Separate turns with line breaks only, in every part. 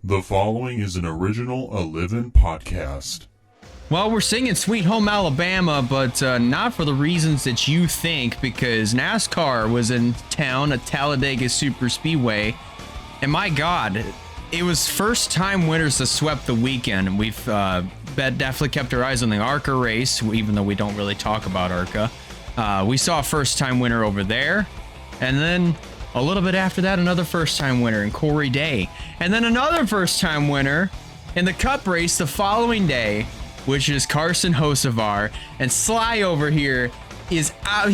The following is an original Livin' podcast.
Well, we're singing Sweet Home Alabama, but not for the reasons that you think, because NASCAR was in town at Talladega Super Speedway, and my God, it was first-time winners that swept the weekend. We've definitely kept our eyes on the ARCA race, even though we don't really talk about ARCA. We saw a first-time winner over there, and then a little bit after that, another first-time winner in Corey Day, and then another first-time winner in the Cup race the following day, which is Carson Hocevar. And Sly over here is out.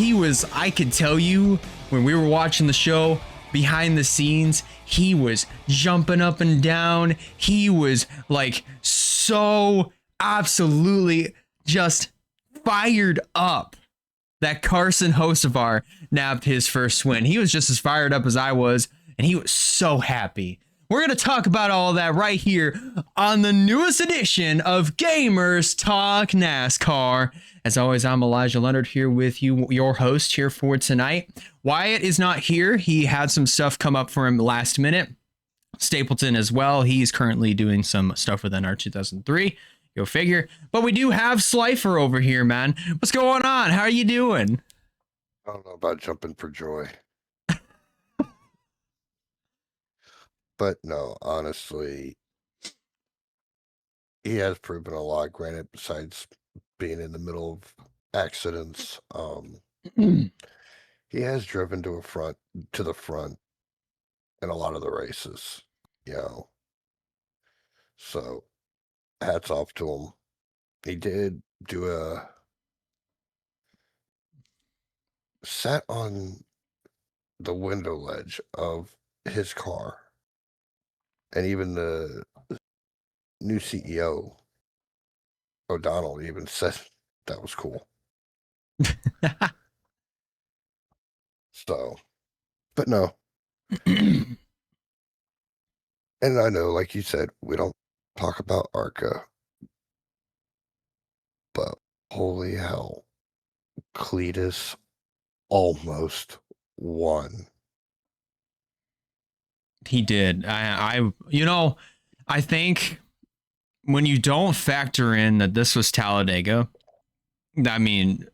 I could tell you when we were watching the show behind the scenes, he was jumping up and down. He was like so absolutely just fired up that Carson Hocevar nabbed his first win. He was just as fired up as I was, and he was so happy. We're going to talk about all of that right here on the newest edition of Gamers Talk NASCAR. As always, I'm Elijah Leonard here with you, your host here for tonight. Wyatt is not here. He had some stuff come up for him last minute. Stapleton as well. He's currently doing some stuff with NR 2003. Go figure. But we do have Slifer over here, man. What's going on? How are you doing?
I don't know about jumping for joy. But no, honestly, he has proven a lot. Granted, besides being in the middle of accidents, he has driven to the front in a lot of the races, you know. So hats off to him. He did do sat on the window ledge of his car. And even the new CEO, O'Donnell, even said that was cool. So, but no. And I know, like you said, we don't talk about ARCA, but holy hell, Cletus almost won.
He did. I think when you don't factor in that this was Talladega, I mean,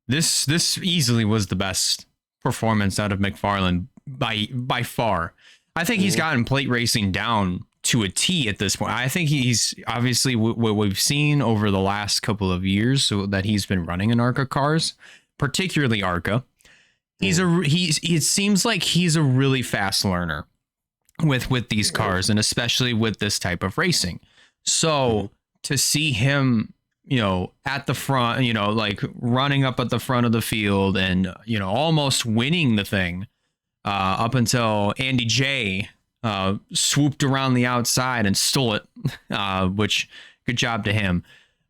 this easily was the best performance out of McFarland by far. I think he's gotten plate racing down to a T at this point. I think he's obviously what we've seen over the last couple of years, so that he's been running in ARCA cars, particularly ARCA. It seems like he's a really fast learner with these cars, and especially with this type of racing. So to see him, at the front, like running up at the front of the field and, almost winning the thing, up until Andy J swooped around the outside and stole it, which good job to him.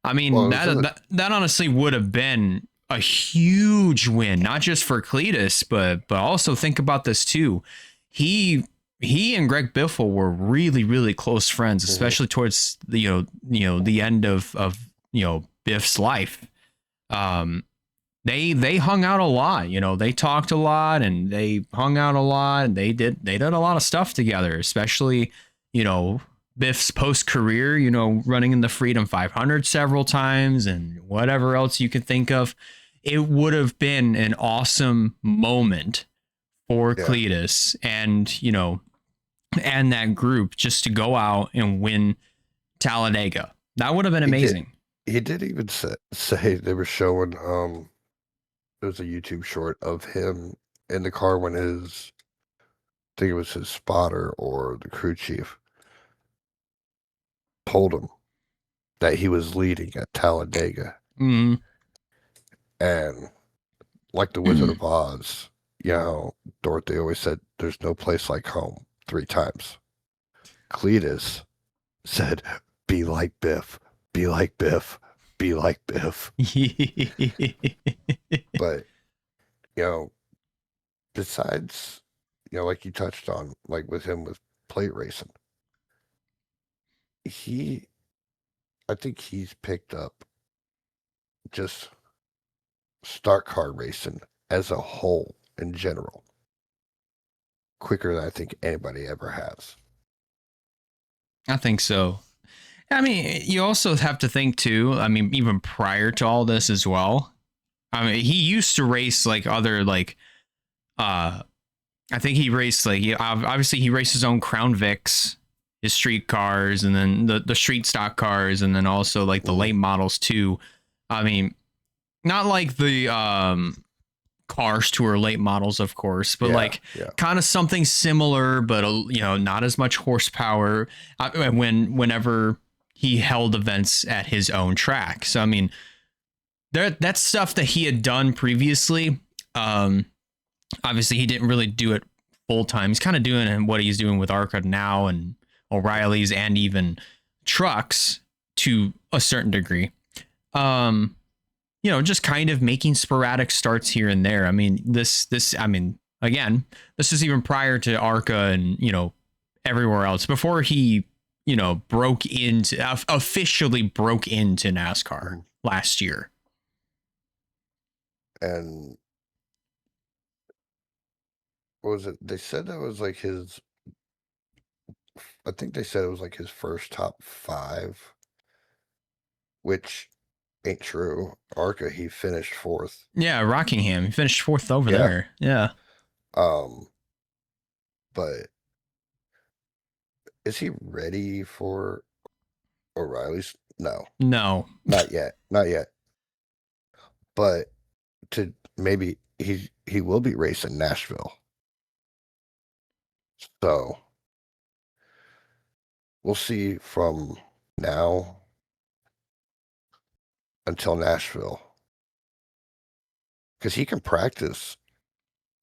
I mean, that honestly would have been a huge win, not just for Cletus, but also think about this too. He and Greg Biffle were really, really close friends, especially towards the the end of Biff's life. They hung out a lot, they talked a lot and they hung out a lot, and they did a lot of stuff together, especially Biff's post career, running in the Freedom 500 several times and whatever else you could think of. It would have been an awesome moment for Cletus and that group just to go out and win Talladega. That would have been amazing.
He did even say they were showing, there was a YouTube short of him in the car when I think it was his spotter or the crew chief, told him that he was leading at Talladega.
Mm-hmm.
And like the Wizard of Oz, Dorothy always said, "There's no place like home," 3 times. Cletus said, "Be like Biff, be like Biff, be like Biff." But, besides, like you touched on, like with him with plate racing, I think he's picked up just stock car racing as a whole in general quicker than I think anybody ever has.
I think so. I mean, you also have to think too. I mean, even prior to all this as well. I mean, he used to race like other like I think he raced like obviously he raced his own Crown Vics, his street cars, and then the street stock cars, and then also like the late models too. I mean, not like the Cars Tour late models, of course, but like kind of something similar, but not as much horsepower. Whenever he held events at his own track, so I mean, that's stuff that he had done previously. Obviously, he didn't really do it full time. He's kind of doing what he's doing with ARCA now and O'Reilly's and even trucks to a certain degree. Just kind of making sporadic starts here and there. I mean, again, this is even prior to ARCA and, everywhere else before he, officially broke into NASCAR last year.
And what was it? They said that was like I think they said it was like his first top 5, which ain't true. ARCA, he finished 4th.
Yeah, Rockingham, he finished 4th over there. Yeah.
But is he ready for O'Reilly's? No, not yet. But maybe he will be racing Nashville. So we'll see from now until Nashville, because he can practice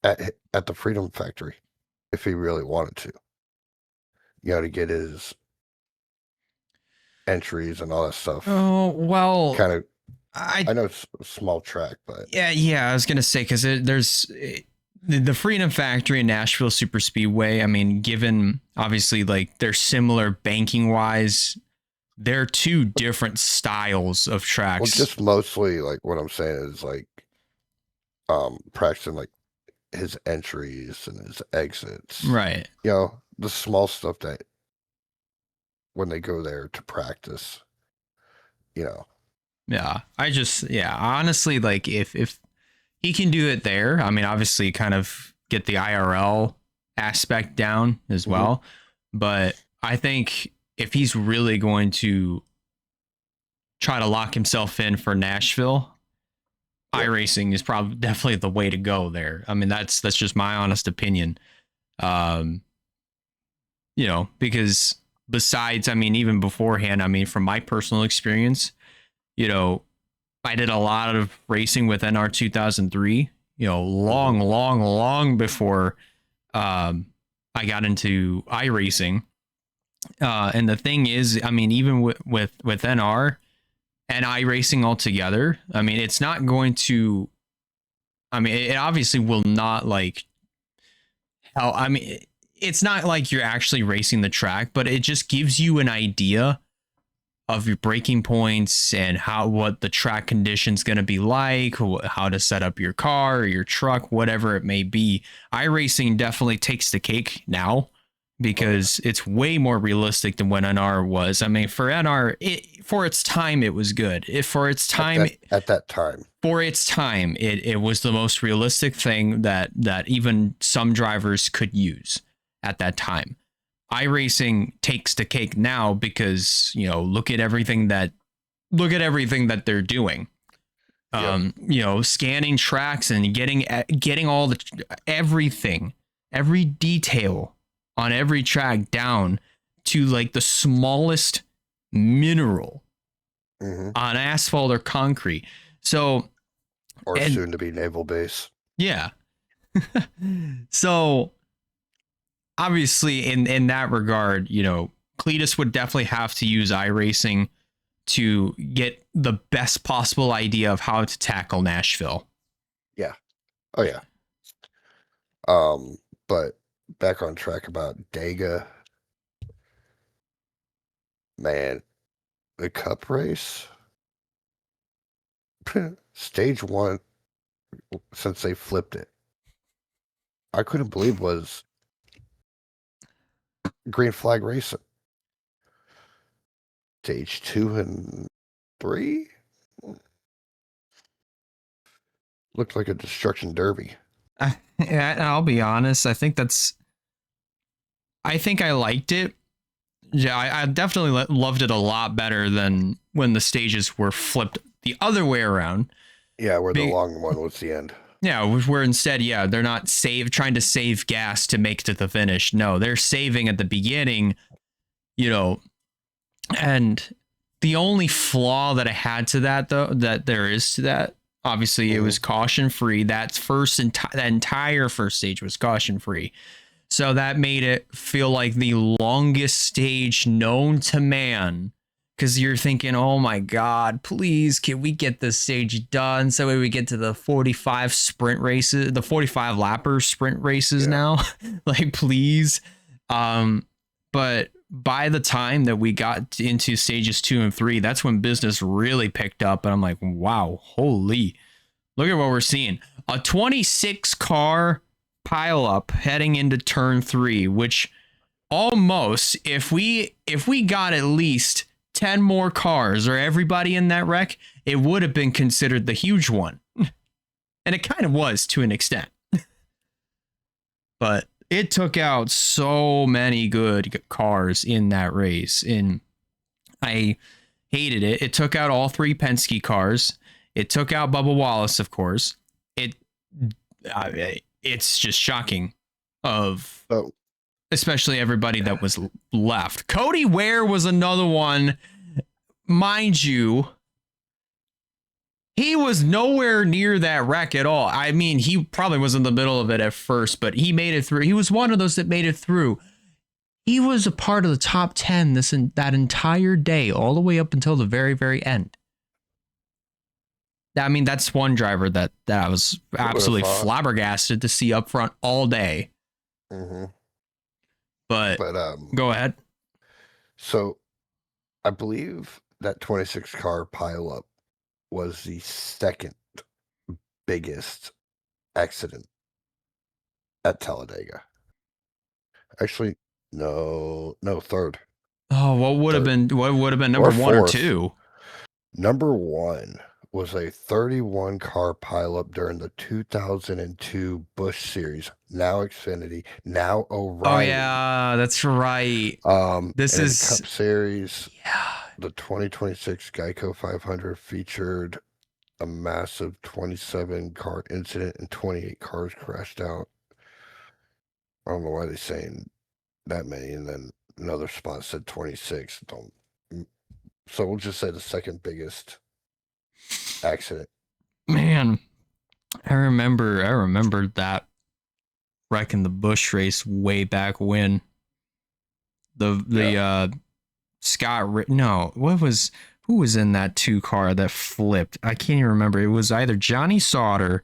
at the Freedom Factory if he really wanted to. To get his entries and all that stuff.
Oh, well,
kind of. I know it's a small track, but
yeah. I was gonna say because there's the Freedom Factory and Nashville Super Speedway. I mean, given obviously like they're similar banking wise, they're two different styles of tracks.
Well, just mostly like what I'm saying is like practicing like his entries and his exits.
Right.
The small stuff that when they go there to practice,
Yeah. Honestly, like if he can do it there, I mean, obviously kind of get the IRL aspect down as well. But I think if he's really going to try to lock himself in for Nashville, iRacing is probably definitely the way to go there. I mean, that's just my honest opinion. Because besides, I mean, even beforehand, I mean, from my personal experience, I did a lot of racing with NR 2003, long before I got into iRacing. And the thing is, I mean, even with NR and iRacing altogether, I mean, it's not going to, I mean, it obviously will not like how, I mean, it's not like you're actually racing the track, but it just gives you an idea of your braking points and what the track condition's going to be like, how to set up your car or your truck, whatever it may be. iRacing definitely takes the cake now because it's way more realistic than when NR was. I mean, for NR, for its time, it was good. For its time, it was the most realistic thing that even some drivers could use at that time. iRacing takes the cake now because, look at everything that they're doing. Scanning tracks and getting all everything, every detail on every track down to like the smallest mineral on asphalt or concrete. So,
soon to be naval base.
Yeah. So obviously in that regard, Cletus would definitely have to use iRacing to get the best possible idea of how to tackle Nashville.
Yeah. Oh yeah. But back on track about Dega. Man, the cup race, stage 1, since they flipped it, I couldn't believe was green flag racing. stage 2 and 3 looked like a destruction derby.
I'll be honest. I think I liked it. Yeah, I definitely loved it a lot better than when the stages were flipped the other way around.
Yeah, where the long one was the end.
Yeah, where instead, they're not trying to save gas to make it to the finish. No, they're saving at the beginning, and the only flaw that I had to that, though, that there is to that, obviously it was caution free. That entire first stage was caution free. So that made it feel like the longest stage known to man. Because you're thinking, oh my God, please, can we get this stage done? So we get to the 45 sprint races, the 45 lapper sprint races now. Like, please. But by the time that we got into stages 2 and 3, that's when business really picked up. And I'm like, wow, holy, look at what we're seeing. A 26 car pile up heading into turn 3, which almost, if we got at least 10 more cars or everybody in that wreck, it would have been considered the huge one. And it kind of was to an extent. But it took out so many good cars in that race. And I hated it. It took out all 3 Penske cars. It took out Bubba Wallace, of course. It's just shocking especially everybody that was left. Cody Ware was another one. Mind you, he was nowhere near that wreck at all. I mean, he probably was in the middle of it at first, but he made it through. He was one of those that made it through. He was a part of the top 10 that entire day, all the way up until the very, very end. I mean, that's one driver that I was absolutely flabbergasted to see up front all day.
Mm-hmm.
But go ahead.
So I believe that 26 car pileup was the second biggest accident at Talladega. Actually, no, third.
Oh, what would have been number 1 or 2?
Number 1 was a 31 car pileup during the 2002 Busch Series, now Xfinity, now O'Reilly.
Oh yeah, that's right. This is
the Cup Series. Yeah. The 2026 Geico 500 featured a massive 27 car incident and 28 cars crashed out. I don't know why they're saying that many, and then another spot said 26. So we'll just say the second biggest accident.
Man, I remember that wreck in the Busch race way back when. Who was in that 2 car that flipped? I can't even remember. It was either Johnny Sauter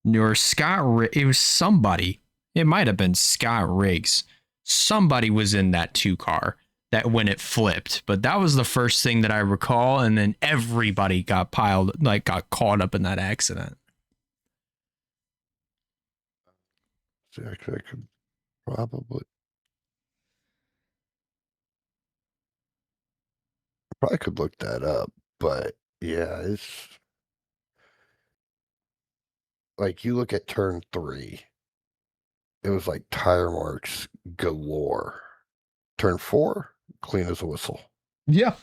or Scott. It was somebody. It might have been Scott Riggs. Somebody was in that 2 car that when it flipped, but that was the first thing that I recall. And then everybody got caught up in that accident.
Actually, I could probably could look that up, but yeah, it's like you look at turn 3, it was like tire marks galore. Turn 4, clean as a whistle.
Yeah.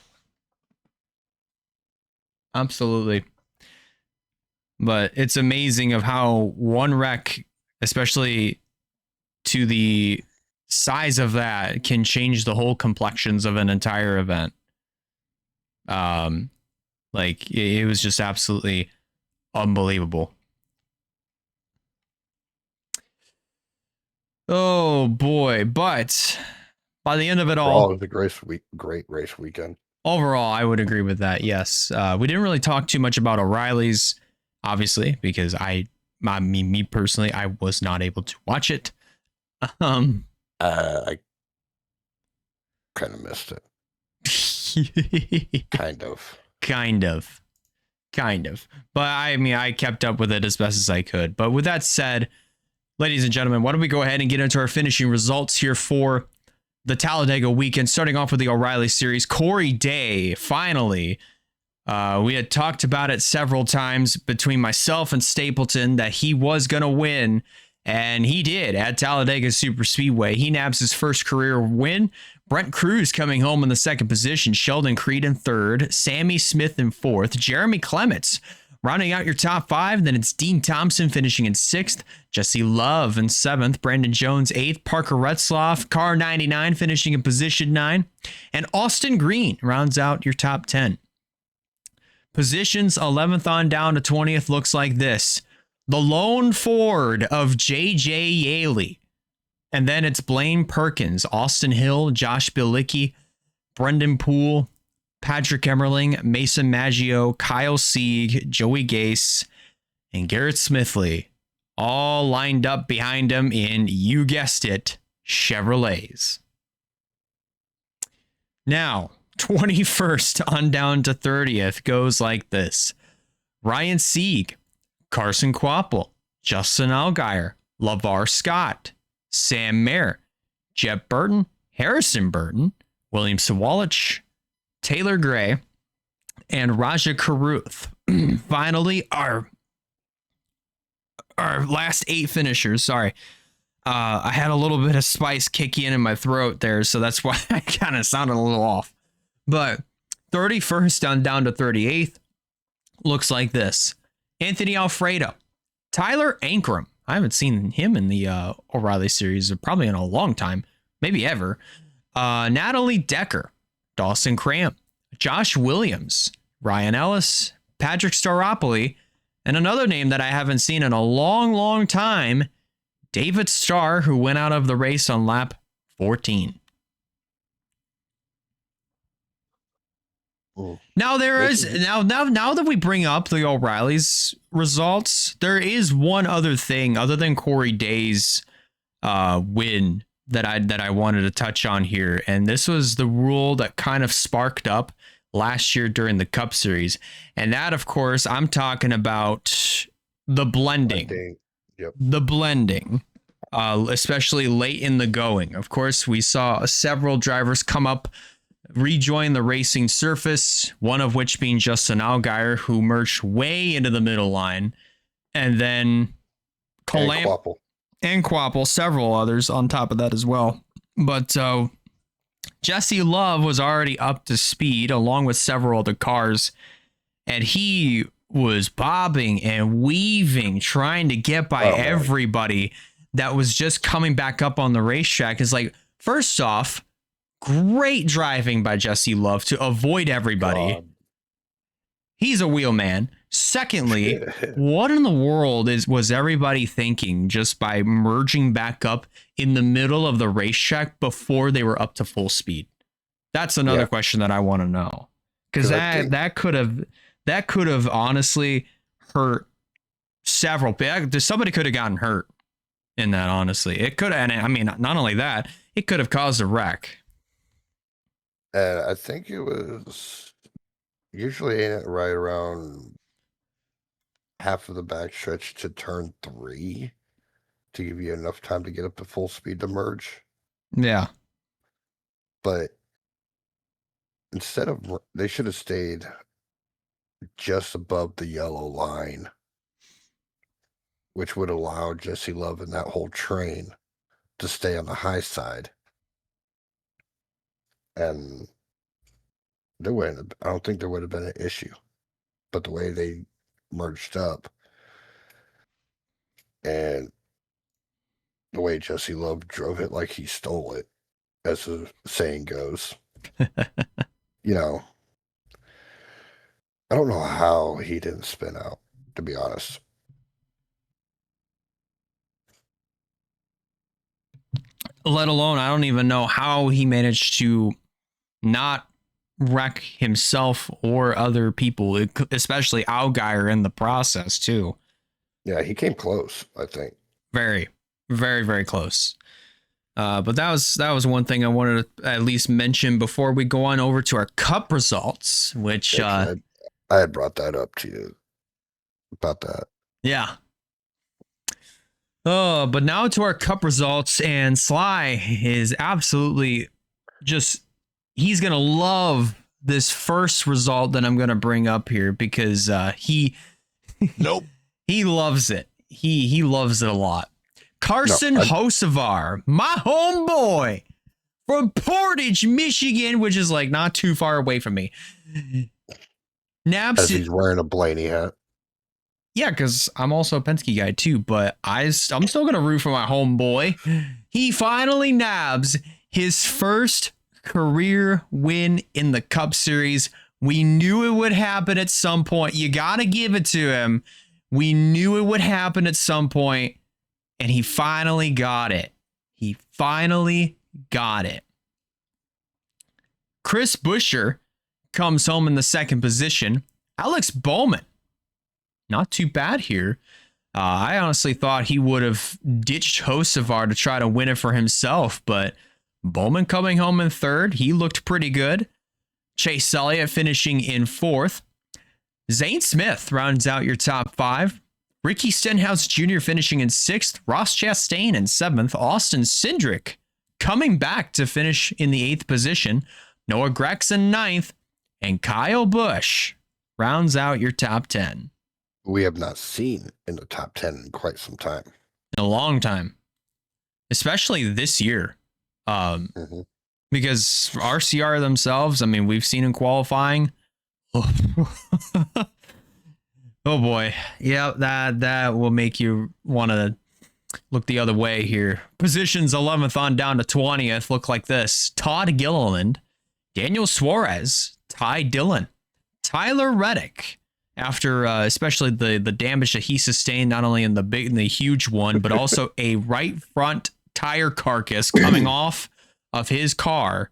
Absolutely. But it's amazing of how one wreck, especially to the size of that, can change the whole complexions of an entire event. It was just absolutely unbelievable. Oh boy, but by the end of it all,
it was a great race weekend.
Overall, I would agree with that. Yes. We didn't really talk too much about O'Reilly's, obviously, because me personally, I was not able to watch it.
I kind of missed it. Kind of. But I kept up with it as best as I could. But with that said, ladies and gentlemen, why don't we go ahead and get into our finishing results here for
the Talladega weekend, starting off with the O'Reilly series. Corey Day, finally. We had talked about it several times between myself and Stapleton that he was going to win, and he did at Talladega Super Speedway. He nabs his first career win. Brent Cruz coming home in the second position, Sheldon Creed in third, Sammy Smith in fourth, Jeremy Clements rounding out your top five. Then it's Dean Thompson finishing in sixth, Jesse Love in seventh, Brandon Jones eighth, Parker Retzloff, Car 99 finishing in position 9, and Austin Green rounds out your top 10. Positions 11th on down to 20th looks like this. The lone Ford of J.J. Yaley. And then it's Blaine Perkins, Austin Hill, Josh Bilicki, Brendan Poole, Patrick Emmerling, Mason Maggio, Kyle Sieg, Joey Gase, and Garrett Smithley, all lined up behind him in, you guessed it, Chevrolets. Now, 21st on down to 30th goes like this. Ryan Sieg, Carson Kvapil, Justin Allgaier, LeVar Scott, Sam Mayer, Jeb Burton, Harrison Burton, William Sawalich, Taylor Gray, and Raja Karuth. Finally, our last 8 finishers. Sorry. I had a little bit of spice kick in my throat there, so that's why I kind of sounded a little off. But 31st on down to 38th looks like this. Anthony Alfredo, Tyler Ankrum. I haven't seen him in the O'Reilly series probably in a long time, maybe ever. Natalie Decker, Dawson Cramp, Josh Williams, Ryan Ellis, Patrick Staropoli, and another name that I haven't seen in a long, long time, David Starr, who went out of the race on lap 14. Now there is now that we bring up the O'Reilly's results, there is one other thing other than Corey Day's win that I wanted to touch on here, and this was the rule that kind of sparked up last year during the Cup Series, and that, of course, I'm talking about the blending.
Yep.
The blending, especially late in the going. Of course, we saw several drivers come up, rejoin the racing surface, one of which being Justin Allgaier, who merged way into the middle line, and then and Kvapil, several others on top of that as well. But Jesse Love was already up to speed along with several other cars, and he was bobbing and weaving, trying to get by everybody that was just coming back up on the racetrack. It's like, first off, great driving by Jesse Love to avoid everybody. He's a wheel man. Secondly, what in the world was everybody thinking just by merging back up in the middle of the racetrack before they were up to full speed? That's another question that I want to know, because that could have honestly hurt several. Somebody could have gotten hurt in that. Honestly, it could. And I mean, not only that, it could have caused a wreck.
I think it was usually ain't it right around half of the backstretch to turn 3 to give you enough time to get up to full speed to merge.
Yeah.
But instead of, they should have stayed just above the yellow line, which would allow Jesse Love and that whole train to stay on the high side. And I don't think there would have been an issue. But the way they merged up and the way Jesse Love drove it like he stole it, as the saying goes, you know, I don't know how he didn't spin out, to be honest.
Let alone, I don't even know how he managed to not wreck himself or other people, especially Allgaier in the process too.
Yeah, he came close, I think.
Very, very, very close. But that was one thing I wanted to at least mention before we go on over to our Cup results, which
I had brought that up to you about that.
Yeah. Oh, but now to our Cup results, and Sly is absolutely just, he's going to love this first result that I'm going to bring up here because he
Nope.
he loves it. He loves it a lot. Carson Hocevar, my homeboy from Portage, Michigan, which is like not too far away from me.
As he's wearing a Blaney hat.
Yeah, because I'm also a Penske guy too, but I'm still going to root for my homeboy. He finally nabs his first career win in the Cup Series. We knew it would happen at some point. You got to give it to him. We knew it would happen at some point, and he finally got it. He finally got it. Chris Buescher comes home in the second position. Alex Bowman, not too bad here. I honestly thought he would have ditched Hocevar to try to win it for himself, but Bowman coming home in third. He looked pretty good. Chase Elliott finishing in fourth. Zane Smith rounds out your top five. Ricky Stenhouse Jr. finishing in sixth. Ross Chastain in seventh. Austin Cindric coming back to finish in the eighth position. Noah Gragson ninth. And Kyle Busch rounds out your top 10.
We have not seen in the top 10 in quite some time.
In a long time. Especially this year. Because RCR themselves, I mean, we've seen in qualifying. Oh, oh boy. Yeah, that will make you want to look the other way here. Positions 11th on down to 20th look like this. Todd Gilliland, Daniel Suarez, Ty Dillon, Tyler Reddick, after especially the damage that he sustained, not only in the huge one, but also a right front tire carcass coming off of his car,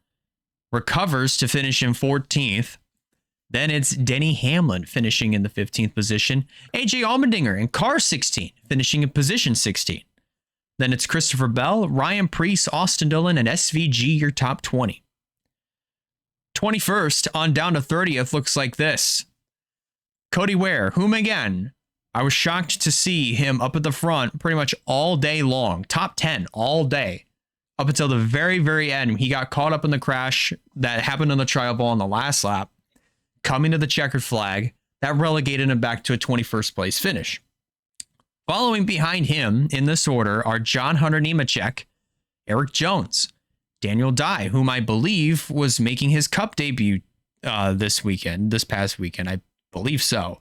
recovers to finish in 14th. Then it's Denny Hamlin finishing in the 15th position. AJ Allmendinger in car 16, finishing in position 16. Then it's Christopher Bell, Ryan Preece, Austin Dillon, and SVG, your top 20. 21st on down to 30th looks like this. Cody Ware, whom again, I was shocked to see him up at the front pretty much all day long. Top 10 all day. Up until the very, very end. He got caught up in the crash that happened on the trial ball on the last lap. Coming to the checkered flag. That relegated him back to a 21st place finish. Following behind him in this order are John Hunter Nemechek, Eric Jones, Daniel Dye, whom I believe was making his Cup debut this past weekend. I believe so.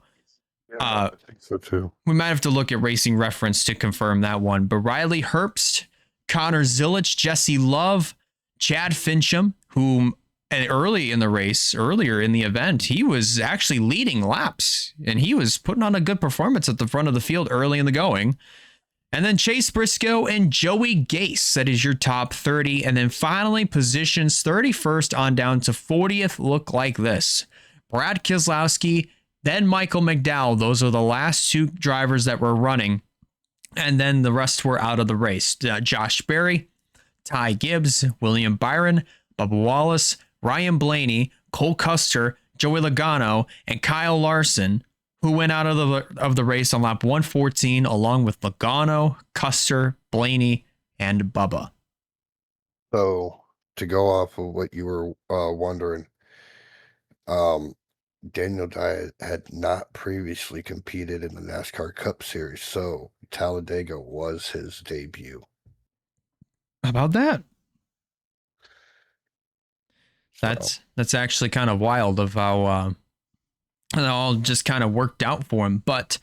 I think so too.
We might have to look at Racing Reference to confirm that one. But Riley Herbst, Connor Zilic, Jesse Love, Chad Fincham, whom earlier in the event, he was actually leading laps, and he was putting on a good performance at the front of the field early in the going. And then Chase Briscoe and Joey Gase, that is your top 30. And then finally, positions 31st on down to 40th look like this. Brad Keselowski, then Michael McDowell. Those are the last two drivers that were running. And then the rest were out of the race. Josh Berry, Ty Gibbs, William Byron, Bubba Wallace, Ryan Blaney, Cole Custer, Joey Logano, and Kyle Larson, who went out of the race on lap 114, along with Logano, Custer, Blaney, and Bubba.
So, to go off of what you were wondering, Daniel Dye had not previously competed in the NASCAR Cup Series, so Talladega was his debut.
How about that?
So.
That's actually kind of wild of how it all just kind of worked out for him. But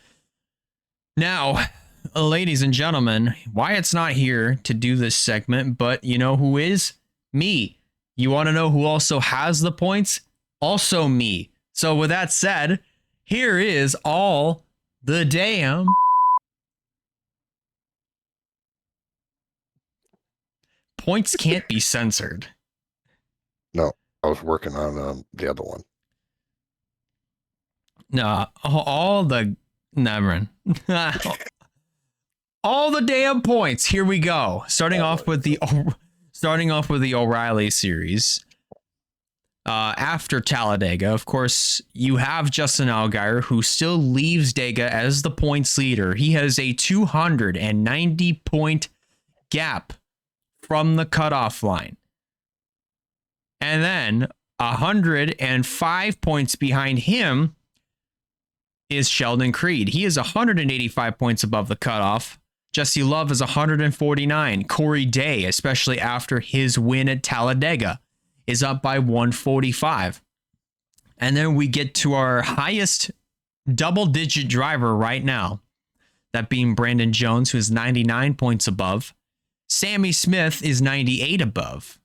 now, ladies and gentlemen, Wyatt's not here to do this segment, but you know who is? Me. You want to know who also has the points? Also me. So with that said, here is all the damn points can't be censored.
No, I was working on the other one.
No, all the damn points. Here we go. Starting off with the O'Reilly series. After Talladega, of course, you have Justin Allgaier, who still leaves Dega as the points leader. He has a 290 point gap from the cutoff line. And then 105 points behind him is Sheldon Creed. He is 185 points above the cutoff. Jesse Love is 149. Corey Day, especially after his win at Talladega, is up by 145. And then we get to our highest double-digit driver right now, that being Brandon Jones, who is 99 points above. Sammy Smith is 98 above.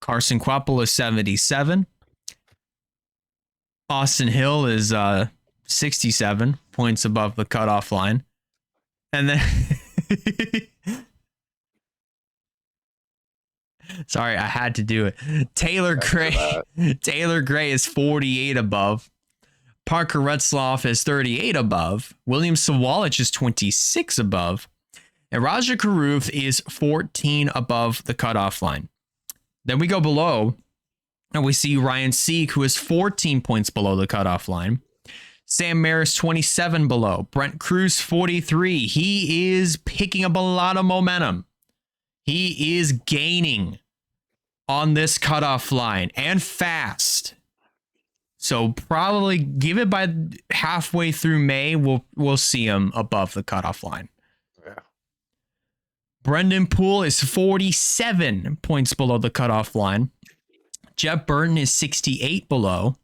Carson Kvapil is 77. Austin Hill is 67 points above the cutoff line. And then... Sorry, I had to do it. Taylor Gray is 48 above. Parker Retzloff is 38 above. William Sawalich is 26 above. And Raja Karuth is 14 above the cutoff line. Then we go below, and we see Ryan Sieg, who is 14 points below the cutoff line. Sam Maris, 27 below. Brent Cruz, 43. He is picking up a lot of momentum. He is gaining on this cutoff line and fast. So probably give it by halfway through May, we'll see him above the cutoff line.
Yeah.
Brendan Poole is 47 points below the cutoff line. Jeff Burton is 68 below.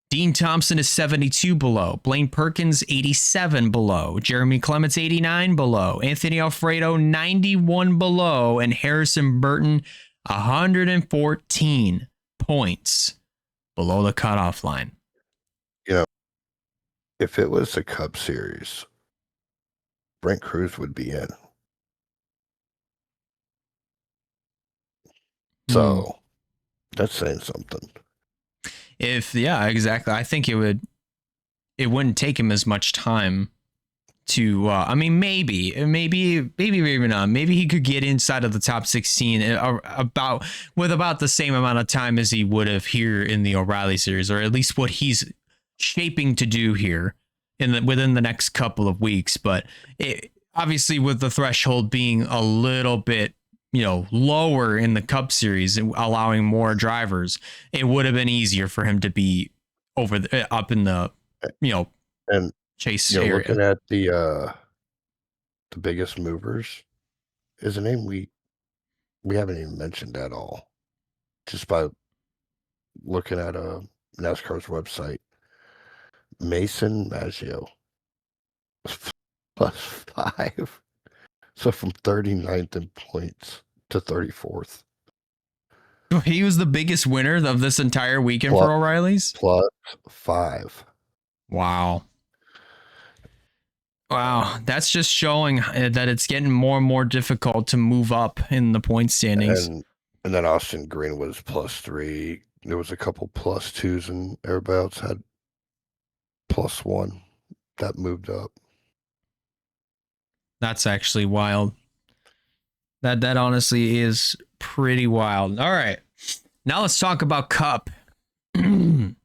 Dean Thompson is 72 below. Blaine Perkins, 87 below. Jeremy Clements, 89 below. Anthony Alfredo, 91 below. And Harrison Burton, 114 points below the cutoff line.
You know, if it was the Cup Series, Brent Cruz would be in. So that's saying something.
Yeah, exactly. I think it wouldn't take him as much time to, maybe not. Maybe he could get inside of the top 16 with about the same amount of time as he would have here in the O'Reilly series, or at least what he's shaping to do here within the next couple of weeks. But obviously with the threshold being a little bit, lower in the Cup Series and allowing more drivers, it would have been easier for him to be up in the,
and
chase area.
Looking at the biggest movers is a name we haven't even mentioned at all, just by looking at NASCAR's website. Mason Maggio plus 5. So from 39th in points to 34th.
He was the biggest winner of this entire weekend for O'Reilly's?
Plus 5.
Wow. That's just showing that it's getting more and more difficult to move up in the point standings.
And then Austin Green was plus 3. There was a couple plus 2s, and everybody else had plus 1. That moved up.
That's actually wild. That honestly is pretty wild. All right. Now let's talk about Cup. The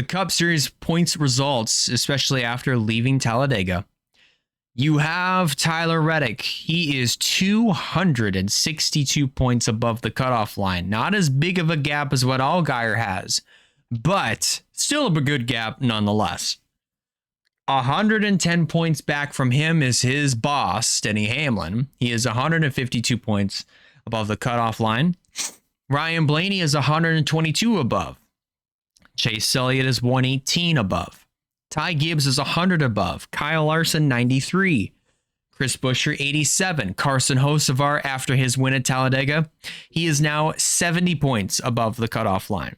Cup Series points results, especially after leaving Talladega. You have Tyler Reddick. He is 262 points above the cutoff line. Not as big of a gap as what Allgaier has, but still a good gap nonetheless. 110 points back from him is his boss, Denny Hamlin. He is 152 points above the cutoff line. Ryan Blaney is 122 above. Chase Elliott is 118 above. Ty Gibbs is 100 above. Kyle Larson, 93. Chris Buescher, 87. Carson Hocevar, after his win at Talladega, he is now 70 points above the cutoff line.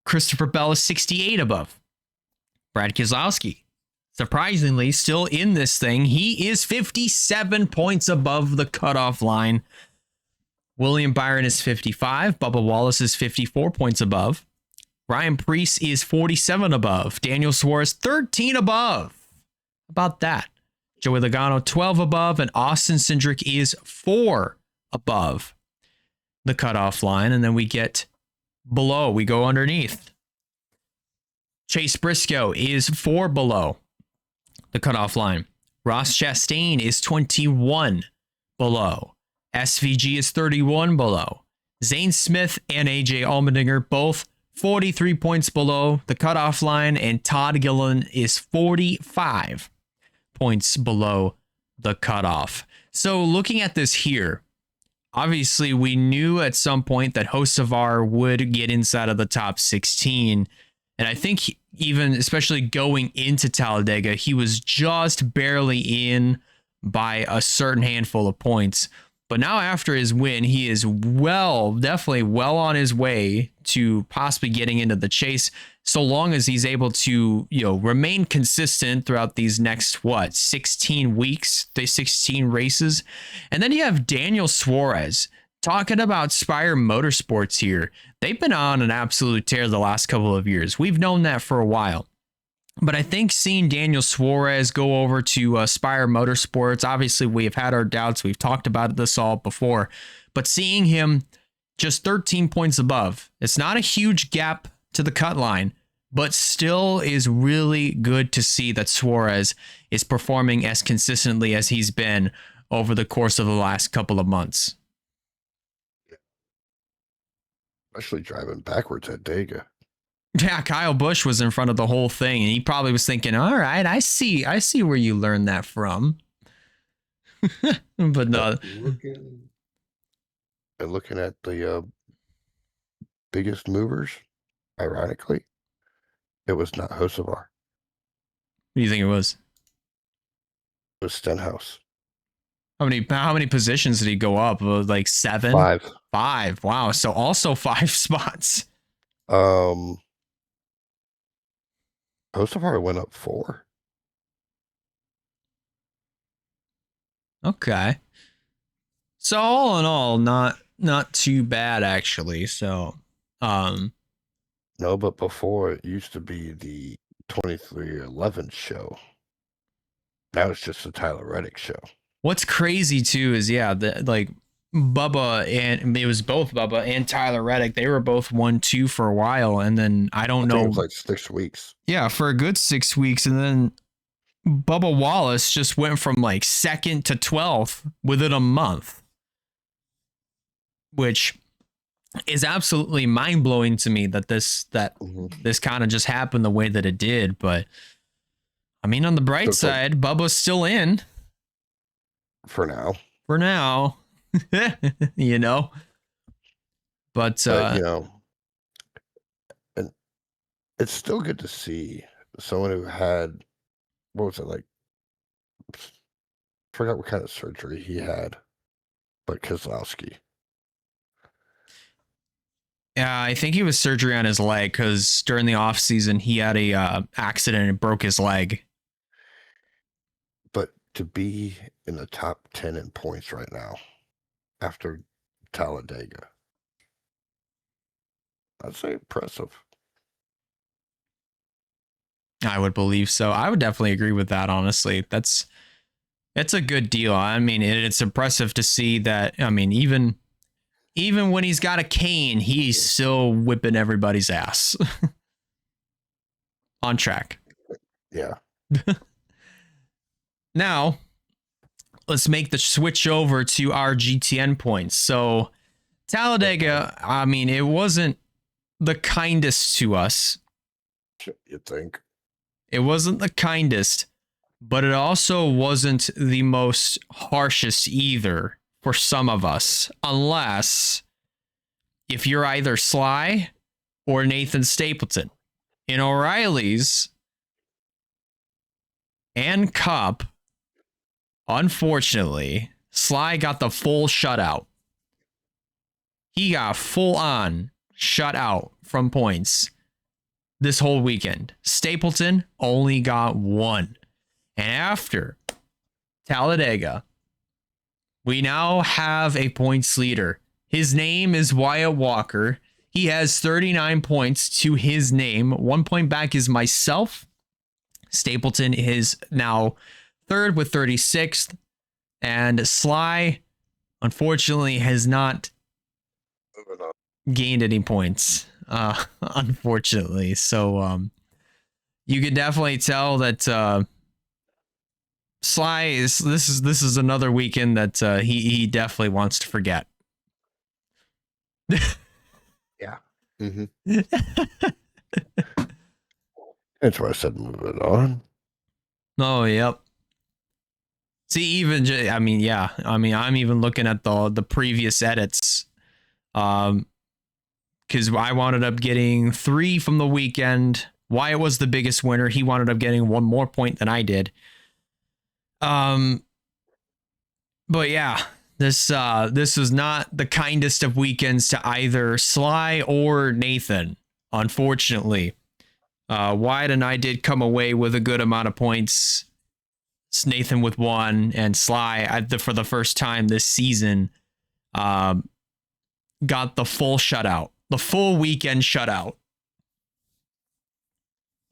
Christopher Bell is 68 above. Brad Keselowski, surprisingly, still in this thing. He is 57 points above the cutoff line. William Byron is 55. Bubba Wallace is 54 points above. Ryan Preece is 47 above. Daniel Suarez, 13 above. How about that? Joey Logano, 12 above. And Austin Cindric is 4 above the cutoff line. And then we get below. We go underneath. Chase Briscoe is 4 below the cutoff line. Ross Chastain is 21 below. SVG is 31 below. Zane Smith and AJ Allmendinger both 43 points below the cutoff line, and Todd Gilliland is 45 points below the cutoff. So looking at this here, obviously we knew at some point that Hocevar would get inside of the top 16. And I think even especially going into Talladega, he was just barely in by a certain handful of points. But now after his win, he is definitely well on his way to possibly getting into the chase, so long as he's able to, remain consistent throughout these next, 16 weeks, 16 races. And then you have Daniel Suarez talking about Spire Motorsports here. They've been on an absolute tear the last couple of years. We've known that for a while. But I think seeing Daniel Suarez go over to Spire Motorsports, obviously we have had our doubts. We've talked about this all before. But seeing him just 13 points above, it's not a huge gap to the cut line, but still is really good to see that Suarez is performing as consistently as he's been over the course of the last couple of months.
Especially driving backwards at Dega.
Yeah, Kyle Busch was in front of the whole thing, and he probably was thinking, all right, I see where you learned that from. But no.
Looking at the biggest movers, ironically, it was not Hocevar.
What do you think it was?
It was Stenhouse.
How many positions did he go up? Like 7?
5.
5. Wow. So also 5 spots.
Hocevar went up 4.
Okay. So all in all, not too bad actually. So
no, but before it used to be the 2311 show. Now it's just the Tyler Reddick show.
What's crazy too is like Bubba, and it was both Bubba and Tyler Reddick. They were both 1-2 for a while, and then I don't know.
It was like 6 weeks.
Yeah, for a good 6 weeks, and then Bubba Wallace just went from like 2nd to 12th within a month, which is absolutely mind blowing to me that this kind of just happened the way that it did. But I mean, on the bright side, Bubba's still in
for now.
But
and it's still good to see someone who had, what was it, like, forgot what kind of surgery he had, but Keselowski.
Yeah, I think he was surgery on his leg because during the off season he had a accident and broke his leg.
But to be in the top 10 in points right now after Talladega, I'd say impressive.
I would believe so. I would definitely agree with that. Honestly, it's a good deal. I mean, it's impressive to see that. I mean, even when he's got a cane, he's still whipping everybody's ass on track.
Yeah.
Now, let's make the switch over to our GTN points. So, Talladega, I mean, it wasn't the kindest to us.
You think?
It wasn't the kindest, but it also wasn't the most harshest either for some of us, unless if you're either Sly or Nathan Stapleton. In O'Reilly's and Cup, unfortunately, Sly got the full shutout. He got full on shut out from points this whole weekend. Stapleton only got 1. And after Talladega, we now have a points leader. His name is Wyatt Walker. He has 39 points to his name. 1 point back is myself. Stapleton is now 3rd with 36th. And Sly, unfortunately, has not gained any points, unfortunately. So you could definitely tell that Sly is this is another weekend that he definitely wants to forget.
Yeah. Mm-hmm. That's why I said moving on.
Oh, yep. See, even I mean, yeah. I mean, I'm even looking at the previous edits, because I wound up getting 3 from the weekend. Wyatt was the biggest winner. He wound up getting 1 more point than I did. But yeah, this was not the kindest of weekends to either Sly or Nathan, unfortunately. Wyatt and I did come away with a good amount of points. Nathan with 1, and Sly for the first time this season got the full shutout, the full weekend shutout.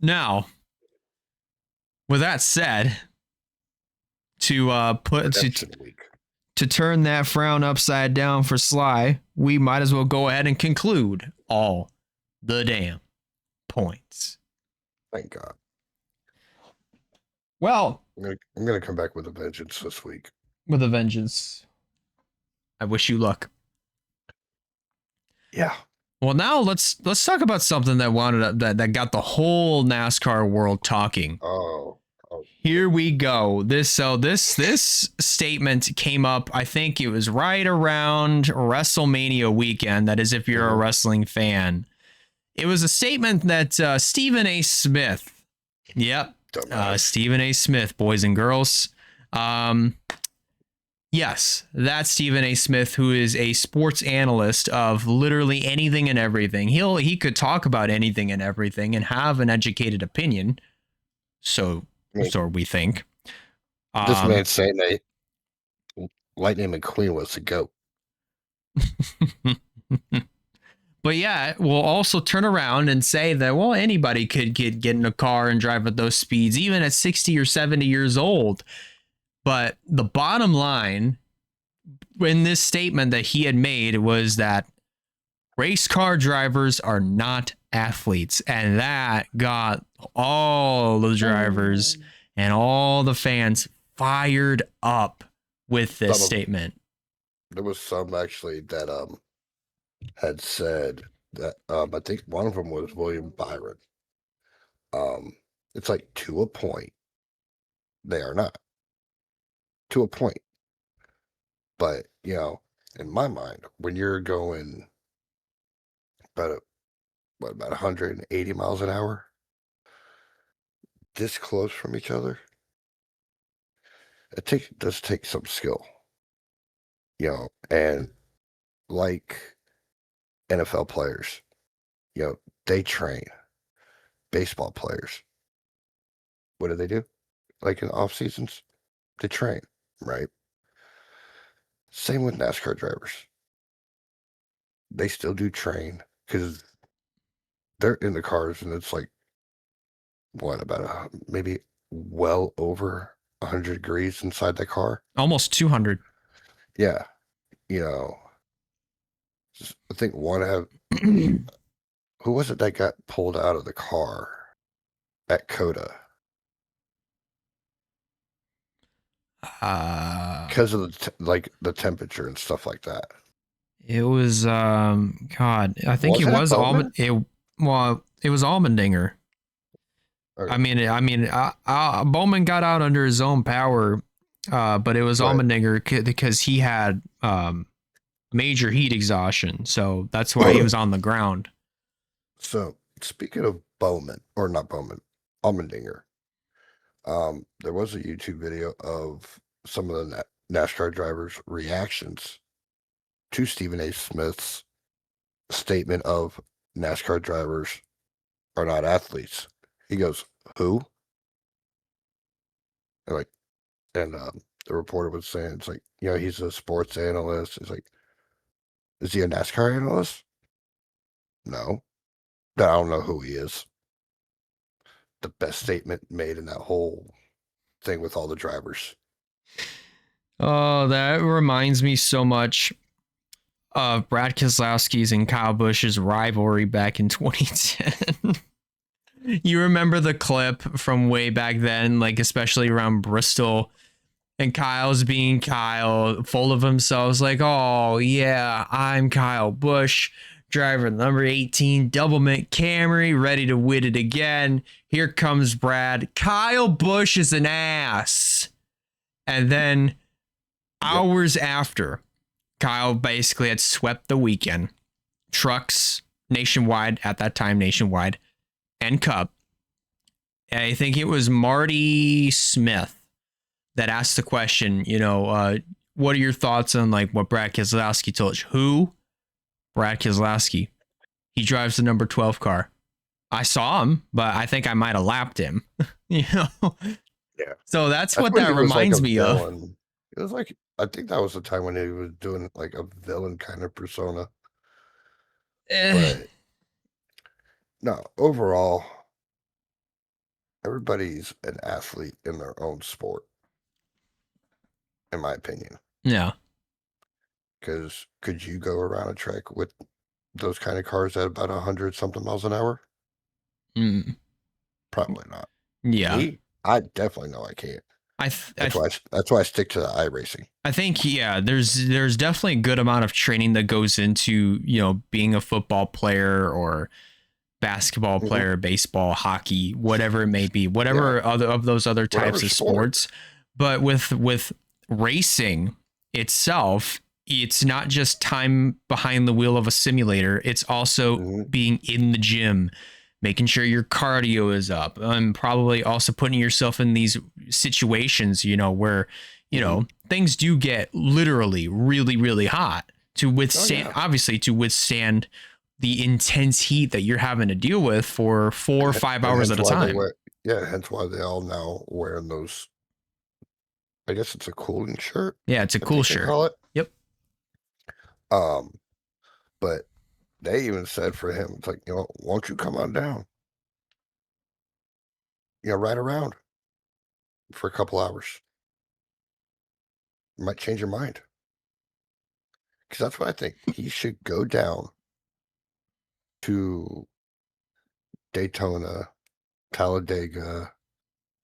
Now, with that said, to turn that frown upside down for Sly, we might as well go ahead and conclude all the damn points.
Thank God.
Well,
I'm gonna come back with a vengeance this week.
With a vengeance. I wish you luck.
Yeah.
Well, now let's talk about something that that got the whole NASCAR world talking.
Oh.
Here we go. This statement came up, I think it was right around WrestleMania weekend. That is, if you're a wrestling fan. It was a statement that Stephen A. Smith. Yep. Stephen A. Smith, boys and girls. Yes, that's Stephen A. Smith, who is a sports analyst of literally anything and everything. He could talk about anything and everything and have an educated opinion. So we think.
This man's saying that Lightning McQueen was the GOAT.
But yeah, we'll also turn around and say that, well, anybody could get in a car and drive at those speeds, even at 60 or 70 years old. But the bottom line in this statement that he had made was that race car drivers are not athletes. And that got all the drivers and all the fans fired up with this statement.
There was some actually that had said that I think one of them was William Byron. It's like, to a point, they are not. To a point. But, in my mind, when you're going about 180 miles an hour, this close from each other, it does take some skill. And like NFL players, they train. Baseball players, what do? Like in off seasons, they train, right? Same with NASCAR drivers. They still do train because they're in the cars, and it's like, about maybe well over 100 degrees inside the car.
Almost 200.
Yeah. I think one who was it that got pulled out of the car at Coda? Because of the temperature and stuff like that.
It was God. I think it was Almond. It was Allmendinger. Okay. I mean, Bowman got out under his own power, but it was Allmendinger because he had major heat exhaustion, so that's why he was on the ground.
So speaking of Bowman, or not Bowman, Allmendinger, there was a YouTube video of some of the NASCAR drivers' reactions to Stephen A. Smith's statement of NASCAR drivers are not athletes. He goes, "Who?" And the reporter was saying, it's like, he's a sports analyst. It's like, is he a NASCAR analyst? No. I don't know who he is. The best statement made in that whole thing with all the drivers.
Oh, that reminds me so much of Brad Keselowski's and Kyle Busch's rivalry back in 2010. You remember the clip from way back then, like especially around Bristol, And Kyle's being Kyle, full of himself, like, oh, yeah, I'm Kyle Busch, driver number 18, double mint Camry, ready to win it again. Here comes Brad. Kyle Busch is an ass. And then hours after, Kyle basically had swept the weekend. Trucks nationwide, at that time, nationwide, and Cup. I think it was Marty Smith that asked the question, what are your thoughts on like what Brad Keselowski told you? Who? Brad Keselowski. He drives the number 12 car. I saw him, but I think I might have lapped him.
Yeah.
So that's what that reminds me of.
It was like, I think that was the time when he was doing like a villain kind of persona. But no, overall, everybody's an athlete in their own sport, in my opinion.
Yeah.
Because could you go around a track with those kind of cars at about 100 something miles an hour? Probably not.
Yeah.
Me, I definitely know I can't. That's why I stick to the iRacing.
I think, there's definitely a good amount of training that goes into, being a football player or basketball player, baseball, hockey, whatever it may be, whatever other of those other types of sports. But with racing itself, it's not just time behind the wheel of a simulator. It's also being in the gym, making sure your cardio is up, and probably also putting yourself in these situations, where, things do get literally really, really hot to withstand, obviously to withstand the intense heat that you're having to deal with for 4 or 5 hours at a time.
Hence why they all now wearing those. I guess it's a cooling shirt.
Yeah, it's a cool shirt. Call it. Yep.
But they even said for him, it's like, won't you come on down? Ride around for a couple hours. You might change your mind. Because that's what I think. He should go down to Daytona, Talladega,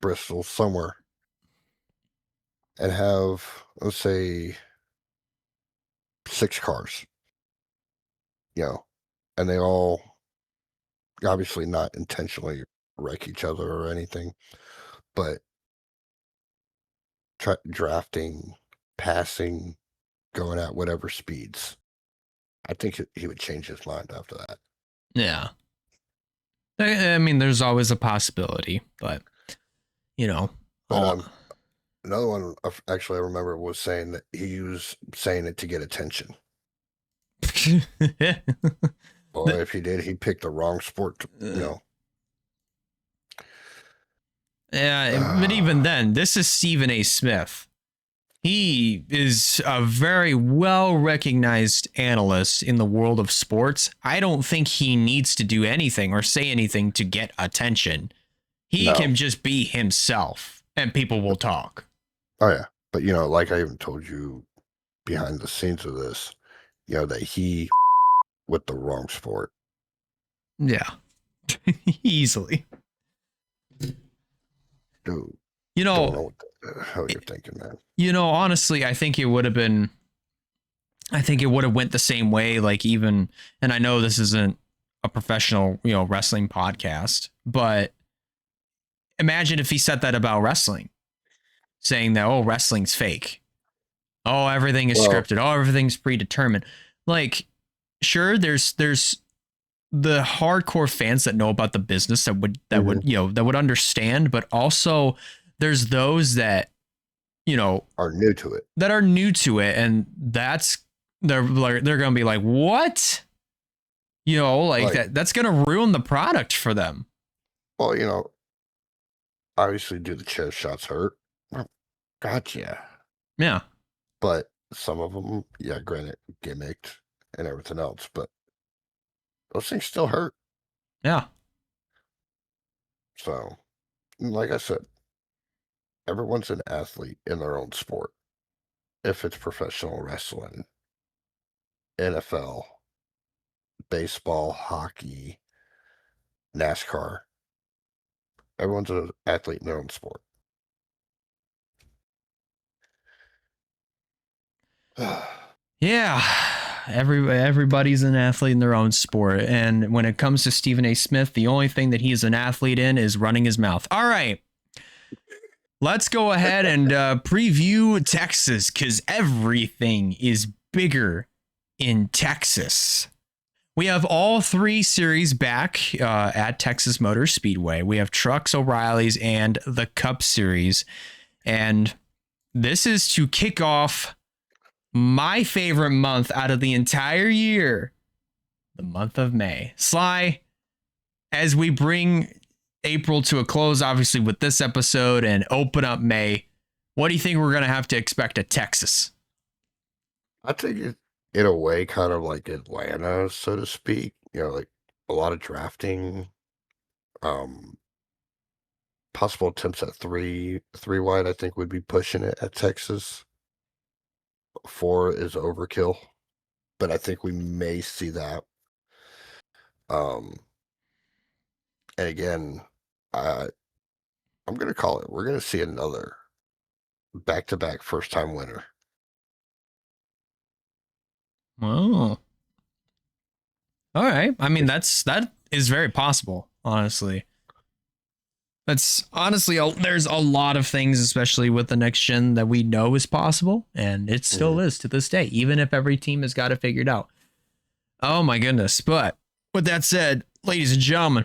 Bristol, somewhere, and have, let's say, 6 cars. And they all obviously not intentionally wreck each other or anything, but drafting, passing, going at whatever speeds. I think he would change his mind after that.
Yeah. I mean, there's always a possibility, but,
But, another one, actually, I remember was saying that he was saying it to get attention. Well, if he did, he picked the wrong sport,
Yeah, but even then, this is Stephen A. Smith. He is a very well-recognized analyst in the world of sports. I don't think he needs to do anything or say anything to get attention. He can just be himself, and people will talk.
Oh, yeah. But, like I even told you behind the scenes of this, that he with the wrong sport.
Yeah. Easily.
Dude.
Don't know
what the hell you're thinking, man.
Honestly, I think it would have went the same way. Like even, and I know this isn't a professional, wrestling podcast, but imagine if he said that about wrestling, saying that, oh, wrestling's fake. Oh, everything is scripted. Oh, everything's predetermined. Like, sure, there's the hardcore fans that know about the business that would understand, but also there's those that,
are new to it.
And they're going to be like, what? That's going to ruin the product for them.
Well, obviously do the chair shots hurt? Gotcha.
Yeah.
But some of them, granted, gimmicked and everything else, but those things still hurt.
Yeah.
So, like I said, everyone's an athlete in their own sport. If it's professional wrestling, NFL, baseball, hockey, NASCAR, everyone's an athlete in their own sport.
Yeah, everybody's an athlete in their own sport, and when it comes to Stephen A. Smith, the only thing that he is an athlete in is running his mouth. All right, let's go ahead and preview Texas, because everything is bigger in Texas. We have all 3 series back at Texas Motor Speedway. We have Trucks, O'Reilly's, and the Cup Series, and this is to kick off my favorite month out of the entire year, the month of May. Sly, as we bring April to a close, obviously with this episode, and open up May, what do you think we're going to have to expect at Texas?
I think it, in a way, kind of like Atlanta, so to speak. You know, like a lot of drafting, possible attempts at three wide. I think would be pushing it at Texas. 4 is overkill, but I think we may see that. And again, I'm going to call it. We're going to see another back-to-back first-time winner.
Oh, all right. I mean, that is very possible, honestly. That's honestly, there's a lot of things, especially with the next gen, that we know is possible, and it still is to this day, even if every team has got it figured out. Oh my goodness. But with that said, ladies and gentlemen,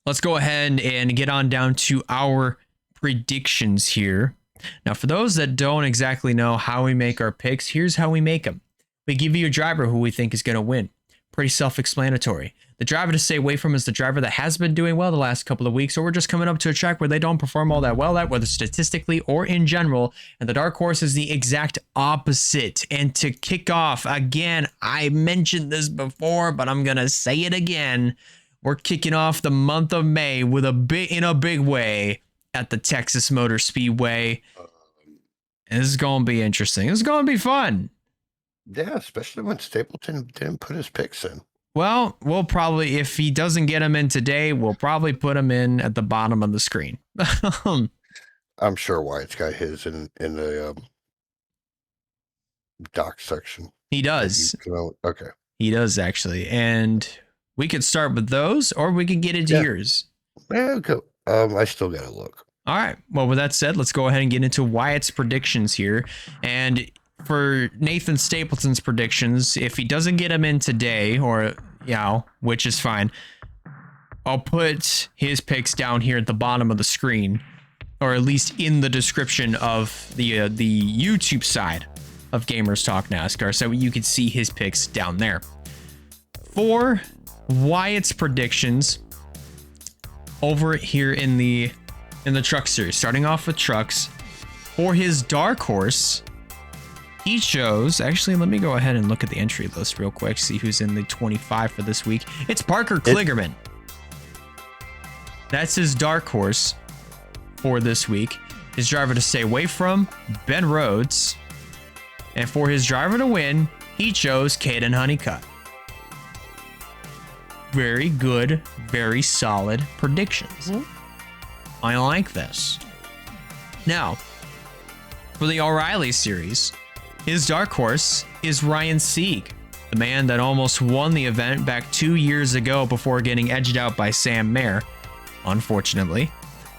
let's go ahead and get on down to our predictions here. Now, for those that don't exactly know how we make our picks, here's how we make them. We give you a driver who we think is going to win. Pretty self-explanatory. The driver to stay away from is the driver that has been doing well the last couple of weeks, or we're just coming up to a track where they don't perform all that well at, whether statistically or in general. And the dark horse is the exact opposite. And to kick off, again, I mentioned this before, but I'm going to say it again. We're kicking off the month of May with in a big way at the Texas Motor Speedway. And this is going to be interesting. This is going to be fun.
Yeah, especially when Stapleton didn't put his picks in.
Well, we'll probably, if he doesn't get him in today, we'll probably put him in at the bottom of the screen.
I'm sure Wyatt's got his in the doc section.
He does.
Okay.
He does, actually. And we could start with those, or we can get into yours.
Yeah, okay. I still got to look.
All right. Well, with that said, let's go ahead and get into Wyatt's predictions here. And for Nathan Stapleton's predictions, if he doesn't get him in today, or, you know, which is fine, I'll put his picks down here at the bottom of the screen, or at least in the description of the YouTube side of Gamers Talk NASCAR, so you can see his picks down there. For Wyatt's predictions over here in the truck series, starting off with trucks, for his dark horse, he chose, actually, let me go ahead and look at the entry list real quick, see who's in the 25 for this week. It's Parker Kligerman. That's his dark horse for this week. His driver to stay away from, Ben Rhodes. And for his driver to win, he chose Caden Honeycutt. Very good, very solid predictions. I like this. Now, for the O'Reilly series, his dark horse is Ryan Sieg, the man that almost won the event back 2 years ago before getting edged out by Sam Mayer, unfortunately.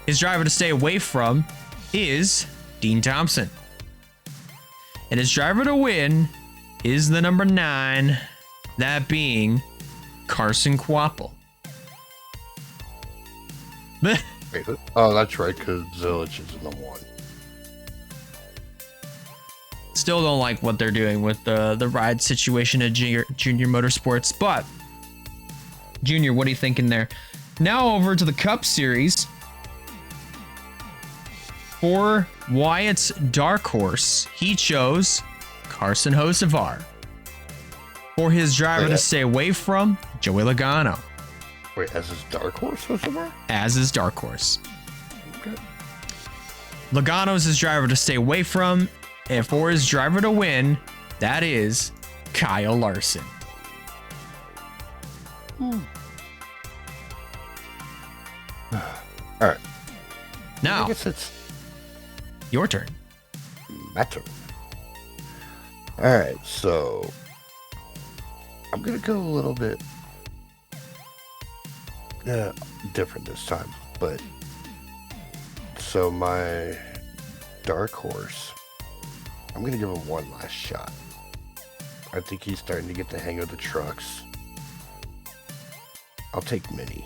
His driver to stay away from is Dean Thompson. And his driver to win is the number 9, that being Carson Kvapil.
Oh, that's right, because Zilich is number 1.
Still don't like what they're doing with the ride situation at Junior Motorsports, but Junior, what are you thinking there? Now over to the Cup Series. For Wyatt's dark horse, he chose Carson Hocevar. For his driver to stay away from, Joey Logano.
Wait, as his dark horse, Hocevar?
As his dark horse.
Okay.
Logano is his driver to stay away from, and for his driver to win, that is Kyle Larson.
All right.
Now,
I guess it's
your turn.
my turn. All right, so I'm gonna go a little bit different this time, but so my dark horse, I'm gonna give him one last shot. I think he's starting to get the hang of the trucks. I'll take Mini.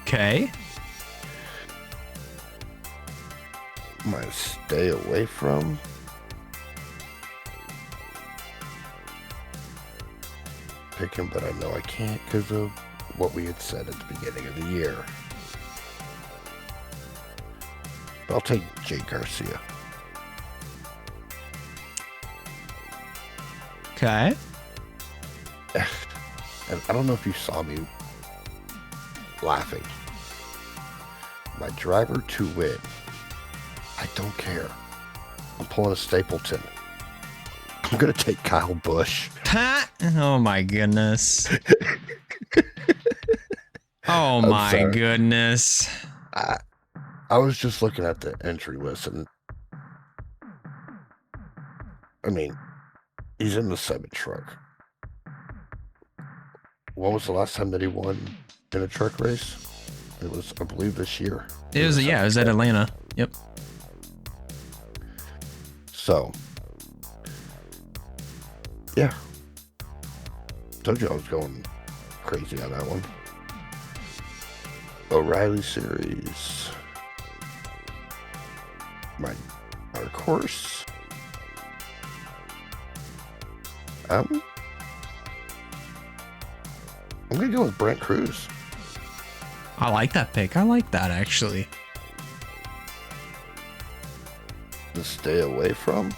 Okay.
Might stay away from. Pick him, but I know I can't because of what we had said at the beginning of the year. But I'll take Jake Garcia.
Okay.
And I don't know if you saw me laughing. My driver to win. I don't care. I'm pulling a Stapleton. I'm going to take Kyle Busch.
Oh my goodness. Oh my goodness.
I was just looking at the entry list, and I mean, he's in the 7 truck. When was the last time that he won in a truck race? It was, I believe, this year.
It was at Atlanta. Yep.
So, yeah. Told you I was going crazy on that one. O'Reilly Series. My dark horse. I'm gonna go with Brent Cruz.
I like that pick. I like that, actually.
To stay away from.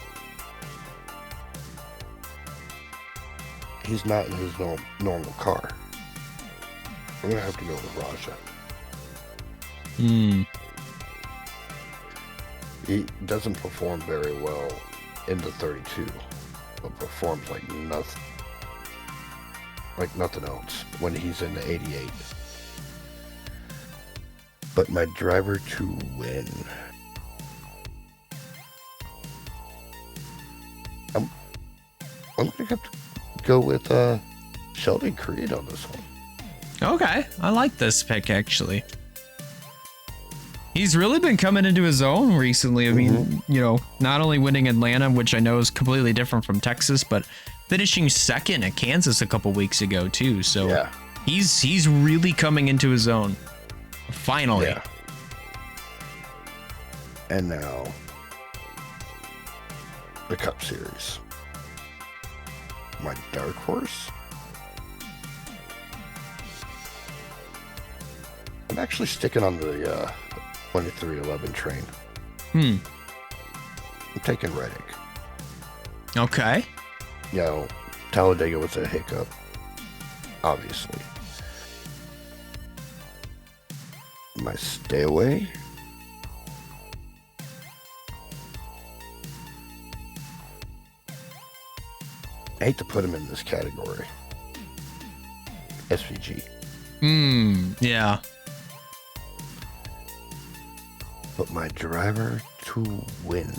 He's not in his normal car. I'm gonna have to go with Raja. He doesn't perform very well in the 32, but performs like nothing else when he's in the 88. But my driver to win. I'm gonna have to go with Sheldon Creed on this one.
Okay, I like this pick, actually. He's really been coming into his own recently. I mean, you know, not only winning Atlanta, which I know is completely different from Texas, but finishing second at Kansas a couple weeks ago too. So yeah, he's really coming into his own. Finally. Yeah.
And now the Cup Series. My dark horse. I'm actually sticking on the 2311 train. I'm taking Reddick.
Okay.
You know, Talladega was a hiccup, obviously. My stay away. I hate to put him in this category. SVG.
Yeah.
But my driver to win.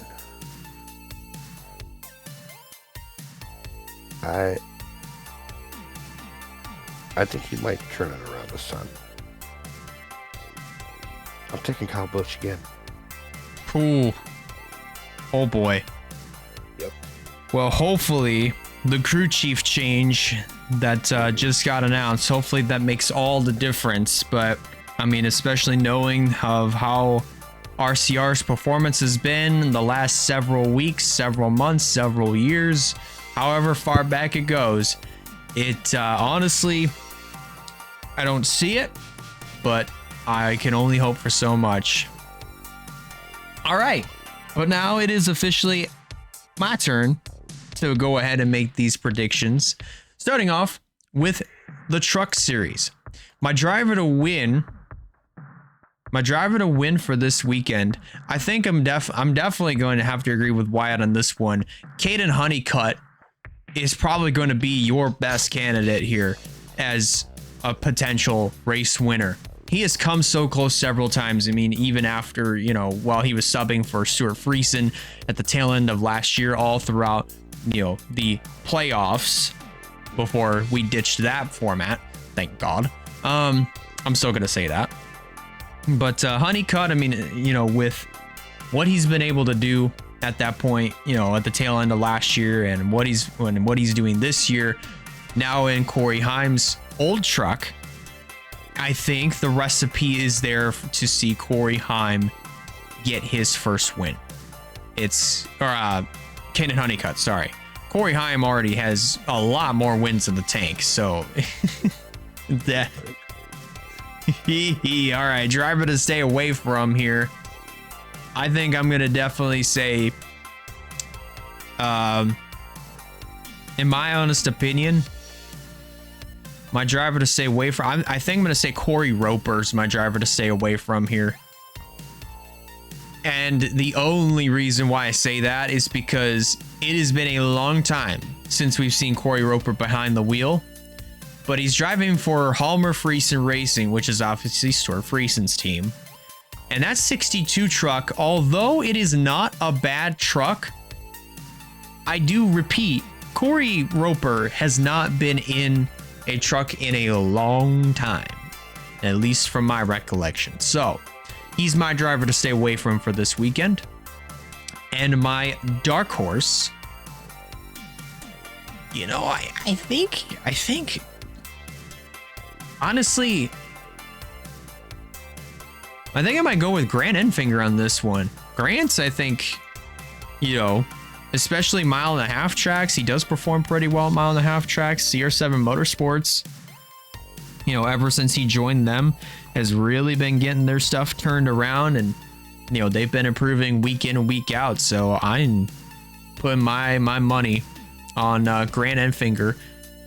I think he might turn it around this time. I'm taking Kyle Busch again.
Ooh. Oh boy.
Yep.
Well, hopefully the crew chief change that just got announced, hopefully that makes all the difference. But I mean, especially knowing of how RCR's performance has been in the last several weeks, several months, several years, however far back it goes, it honestly, I don't see it, but I can only hope for so much. All right, but now it is officially my turn to go ahead and make these predictions, starting off with the Truck Series. My driver to win for this weekend, I think I'm definitely going to have to agree with Wyatt on this one. Caden Honeycutt is probably going to be your best candidate here as a potential race winner. he has come so close several times. I mean, even after, you know, while he was subbing for Stuart Friesen at the tail end of last year, all throughout, you know, the playoffs before we ditched that format. Thank God. I'm still going to say that. But Honeycutt, I mean, you know, with what he's been able to do at that point, you know, at the tail end of last year and what he's doing this year, now in Corey Haim's old truck, I think the recipe is there to see Corey Haim get his first win. Kenan Honeycutt, sorry. Corey Haim already has a lot more wins in the tank, so that. All right, driver to stay away from here. I think I'm gonna definitely say, in my honest opinion, my driver to stay away from, I think I'm going to say Corey Roper's my driver to stay away from here. And the only reason why I say that is because it has been a long time since we've seen Corey Roper behind the wheel. But he's driving for Halmer Friesen Racing, which is obviously Stuart Friesen's team. And that 62 truck, although it is not a bad truck, I do repeat, Corey Roper has not been in a truck in a long time, at least from my recollection. So he's my driver to stay away from for this weekend. And my dark horse, you know, I think honestly, I think I might go with Grant Enfinger on this one. Grant's, I think, you know, especially 1.5 mile tracks, he does perform pretty well at 1.5 mile tracks. CR7 Motorsports, you know, ever since he joined them, has really been getting their stuff turned around, and you know, they've been improving week in and week out. So I'm putting my money on Grant Enfinger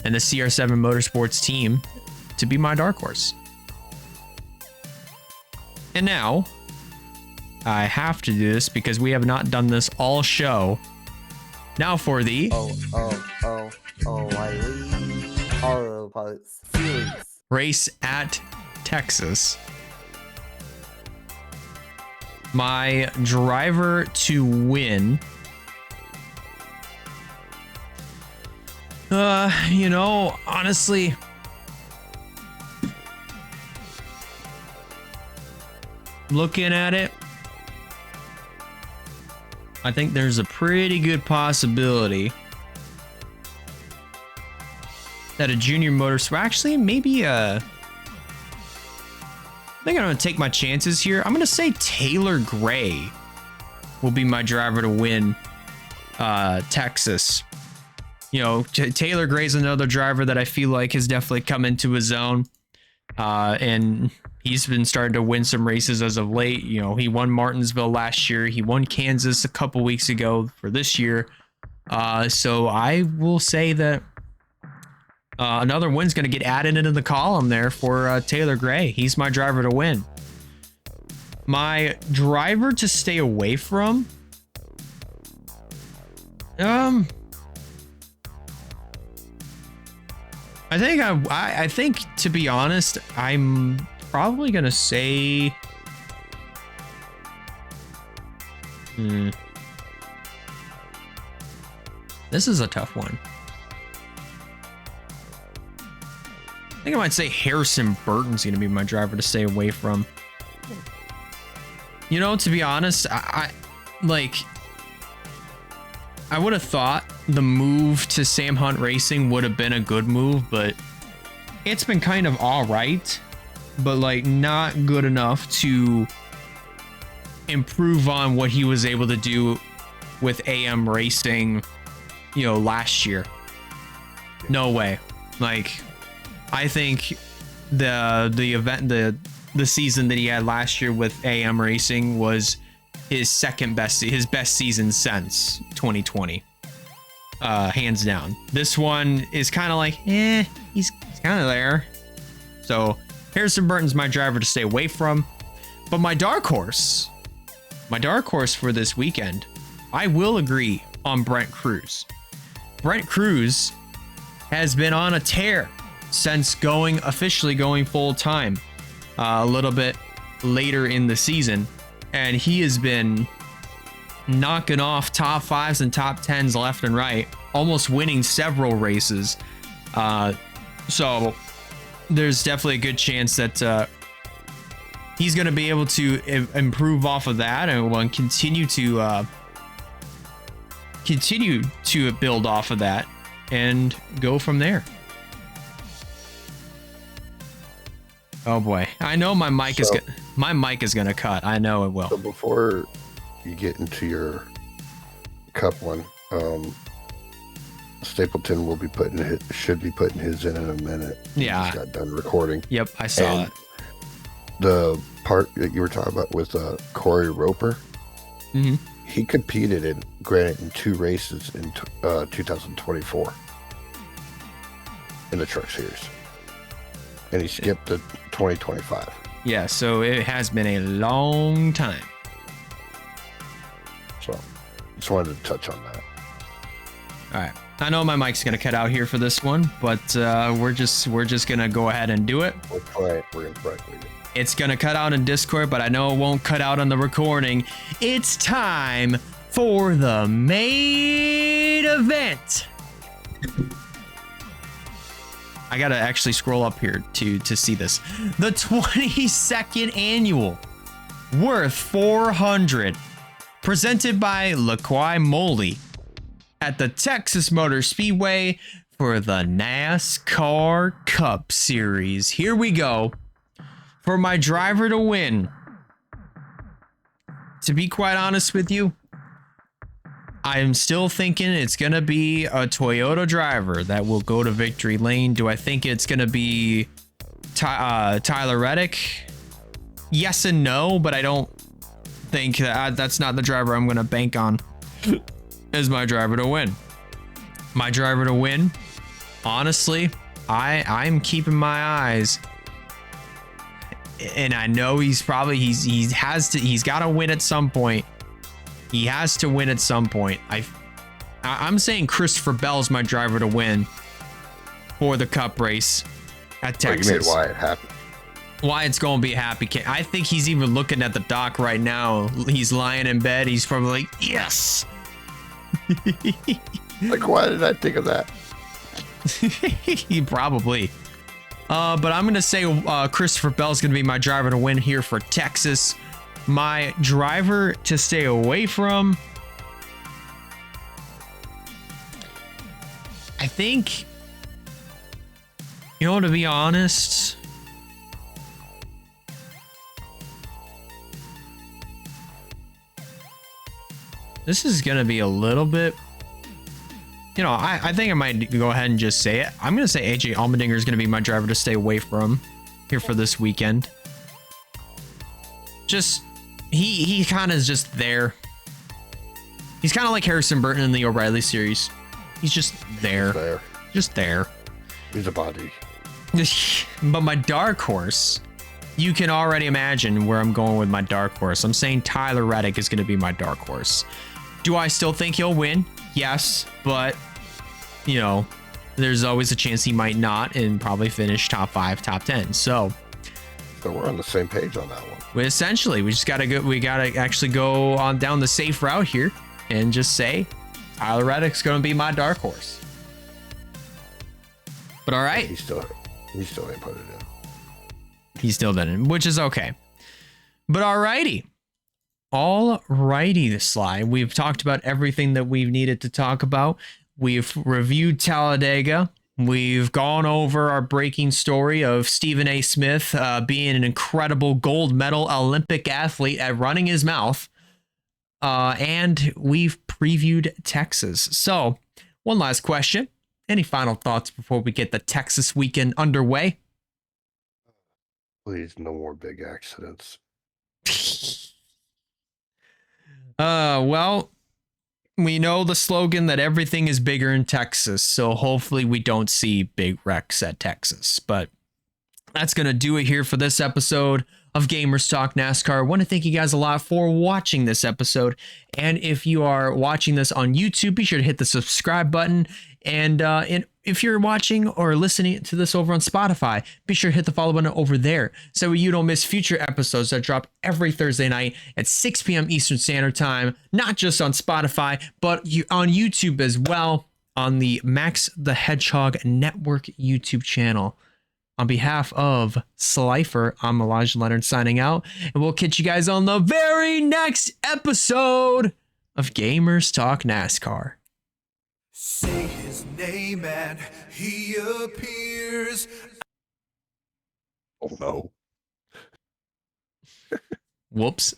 and the CR7 Motorsports team to be my dark horse. And now I have to do this because we have not done this all show. Now for the race at Texas. My driver to win. You know, honestly, looking at it, I think there's a pretty good possibility that a junior motorsport, actually maybe I think I'm going to take my chances here. I'm going to say Taylor Gray will be my driver to win Texas. You know, Taylor Gray's another driver that I feel like has definitely come into his own. And he's been starting to win some races as of late. You know, he won Martinsville last year. He won Kansas a couple weeks ago for this year. So I will say that another win's going to get added into the column there for Taylor Gray. He's my driver to win. My driver to stay away from. I think to be honest, I'm probably gonna say this is a tough one. I think I might say Harrison Burton's gonna be my driver to stay away from. You know, to be honest, I would have thought the move to Sam Hunt Racing would have been a good move, but it's been kind of all right, but like not good enough to improve on what he was able to do with AM Racing, you know, last year. No way. Like, I think the season that he had last year with AM Racing was his his best season since 2020. Hands down. This one is kind of like, he's kind of there. So Harrison Burton's my driver to stay away from. But my dark horse for this weekend, I will agree on Brent Cruz. Brent Cruz has been on a tear since officially going full time. a little bit later in the season, and he has been knocking off top 5s and top 10s left and right, almost winning several races. So there's definitely a good chance that he's going to be able to improve off of that, and will continue to build off of that and go from there. Oh boy, I know my mic is gonna cut. I know it will.
So before you get into your cup one, Stapleton will be should be putting his in a minute.
Yeah,
he just got done recording.
Yep, I saw it.
The part that you were talking about with Corey Roper, he competed in 2 races in 2024 in the Truck Series, and he skipped the 2025.
Yeah, so it has been a long time.
So just wanted to touch on that.
All right, I know my mic's gonna cut out here for this one, but we're just gonna go ahead and do it.
We're gonna try it.
It's gonna cut out in Discord, but I know it won't cut out on the recording. It's time for the main event. I gotta actually scroll up here to see this. The 22nd annual, worth 400, presented by LaQuai Moley at the Texas Motor Speedway for the NASCAR Cup Series. Here we go. For my driver to win, to be quite honest with you, I am still thinking it's going to be a Toyota driver that will go to victory lane. Do I think it's going to be Tyler Reddick? Yes and no, but I don't think that's not the driver I'm going to bank on as my driver to win. My driver to win, honestly, I'm keeping my eyes, and I know he's got to win at some point. He has to win at some point. I'm saying Christopher Bell's my driver to win for the Cup race at Texas.
You made Wyatt happy.
Wyatt's going to be a happy kid. I think he's even looking at the dock right now. He's lying in bed. He's probably like, yes.
Like, why did I think of that?
He probably. But I'm going to say Christopher Bell's going to be my driver to win here for Texas. My driver to stay away from, I think, to be honest, this is going to be a little bit, I think I might go ahead and just say it. I'm going to say AJ Allmendinger is going to be my driver to stay away from here for this weekend. Just, he kind of is just there. He's kind of like Harrison Burton in the O'Reilly series. He's just there. Just there.
He's a body.
But my dark horse, you can already imagine where I'm going with my dark horse. I'm saying Tyler Reddick is going to be my dark horse. Do I still think he'll win? Yes, but, there's always a chance he might not and probably finish top 5, top 10. So
we're on the same page on that one.
Essentially, we gotta actually go on down the safe route here and just say Tyler Reddick's gonna be my dark horse. But all right,
he still ain't put it in.
He still didn't, which is okay. But alrighty, Sly. We've talked about everything that we've needed to talk about. We've reviewed Talladega. We've gone over our breaking story of Stephen A. Smith being an incredible gold medal Olympic athlete at running his mouth. And we've previewed Texas. So, one last question. Any final thoughts before we get the Texas weekend underway?
Please, no more big accidents.
Well, we know the slogan that everything is bigger in Texas, so hopefully we don't see big wrecks at Texas. But that's going to do it here for this episode of Gamers Talk NASCAR. I want to thank you guys a lot for watching this episode. And if you are watching this on YouTube, be sure to hit the subscribe button. And if you're watching or listening to this over on Spotify, be sure to hit the follow button over there so you don't miss future episodes that drop every Thursday night at 6 p.m. Eastern Standard Time, not just on Spotify, but on YouTube as well, on the Max the Hedgehog Network YouTube channel. On behalf of Slifer, I'm Elijah Leonard signing out, and we'll catch you guys on the very next episode of Gamers Talk NASCAR.
Say his name and he appears.
Oh no.
Whoops.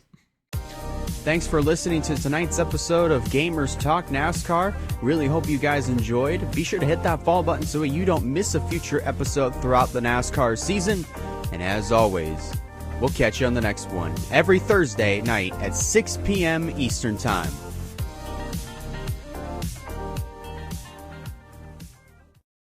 Thanks for listening to tonight's episode of Gamers Talk NASCAR. Really hope you guys enjoyed. Be sure to hit that follow button so you don't miss a future episode throughout the NASCAR season. And as always, we'll catch you on the next one every Thursday night at 6 p.m. Eastern Time.